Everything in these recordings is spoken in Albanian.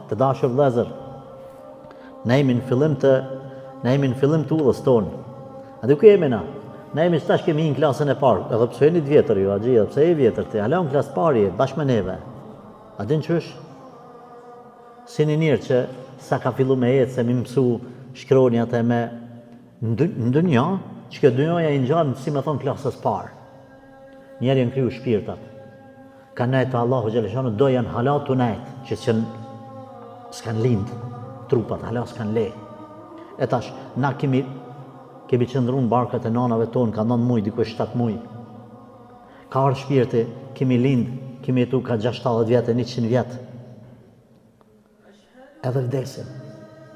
Të dashur vëllezër, ne jemi në fillim të udhës tonë. A di ku jemi na? Ne jemi tash kemi në klasën e parë, edhe pse jeni të vjetër ju, Axhi, edhe pse je i vjetër ti, hala në klasë parë je bashkë me neve. A din ç'është? Si një njërë që sa ka fillu me jetë, se mi mësu shkronjat e me në dënja, që këtë dënjoja i njërë, si me thonë klasës parë. Njerë janë kriju shpirtat. Ka nejtë Allahu Gjeleshanu, do janë halat të nejtë, që s'kan lindë trupat, halat s'kan le. E tash, na kemi qëndru në barkat e nanave tonë, ka 9 muj, dikuj 7 muj. Ka arë shpirti, kemi lindë, kemi jetu ka 60 vjetë, 100 vjetë. Edhe vdesim.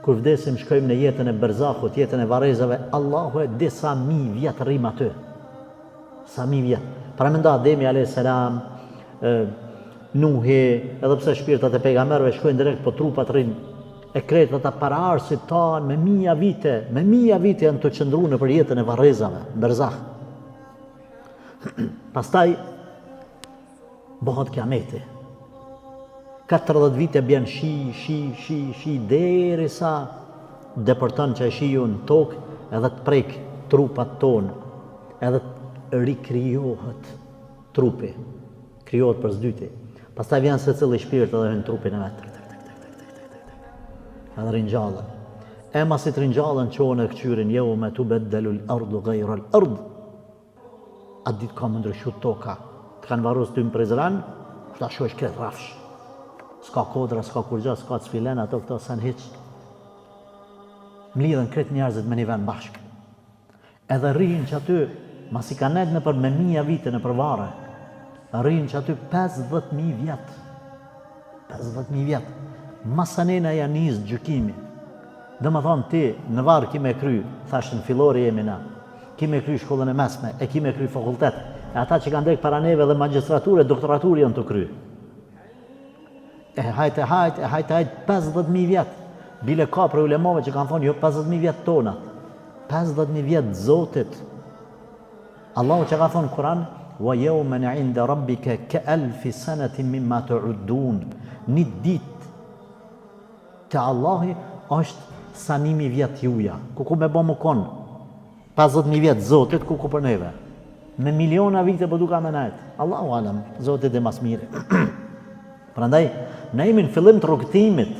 Kur vdesim, shkojmë në jetën e berzakut, jetën e varezave, Allahu e di sa mi vjetë rrim aty. Sa mi vjetë. Pra me nda Ademi a.s. Nuhi, edhe pse shpirtat e pejgamberëve shkojnë direkt, po trupat rrinë. E kretat ata para arsit tanë me mija vite janë të qëndru në për jetën e varezave, berzak. Pastaj, bëhat kiameti. 40 vite bjen shi, deri sa depërton që e shiju në tokë edhe të prek trupat tonë, edhe të rikrijohet trupi, krijohet për zdyti. Pastaj vjen se cili shpirt edhe në trupin e vetë. Edhe rinjallën. E masit rinjallën qonë e këqyrin, jo me tu beddelu l'ardu gajra l'ard. Atë ditë ka më ndryshu toka. Të kanë varus të më prezran, shta shu është kretë rafsh. Ska kodra, ska kurgja, ska të sfilen, ato këto sen hiq. Mlidhen kretë njerëzit me një vend bashkë. Edhe rrinë që aty, mas i ka nejtë në për me 1000 vite në përvare, rrinë që aty 50.000 vjetë. 50.000 vjetë. Masanena janë njëzë gjykimi. Dhe më thonë ti, në varë kime kry, thashtë në filori jemi na, kime kry shkollën e mesme, e kime kry fakultet, e ata që kanë drejt para neve dhe magistraturë e doktoraturë janë të kry. E hajte 50.000 vjetë. Bile ka për ulemove që kanë thonë, jo 50.000 vjetë tonat. 50.000 vjetë Zotit. Allahu që ka thonë Kur'an, wa yawman 'inda rabbika ka'alfi sanatin mimma ta'uddun. Një ditë te Allahi është sa 1000 vjetë juja. Ku me bo më konë? 50.000 vjetë Zotit, ku për neve? Me miliona vite për duka me najtë. Allahu alam, Zotit e mas mire. Prandaj, ne jemi në fillim të rrugtimit.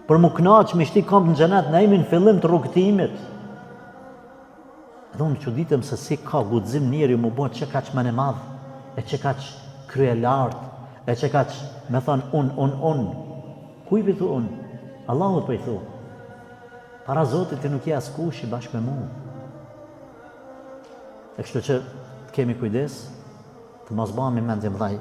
Për më knaq me shti kom në xhenet, ne jemi në fillim të rrugtimit. Edhe unë çuditëm se si ka guxim njeri më bëhet që kaq më në madh, e që kaq krye lart, e që kaq me thon un. Ku i pithu un? Allahut po i thu. Para Zotit ti nuk je askush i bashkë me mua. E kështu që kemi kujdes të mos bëhemi mendje mëdhaj.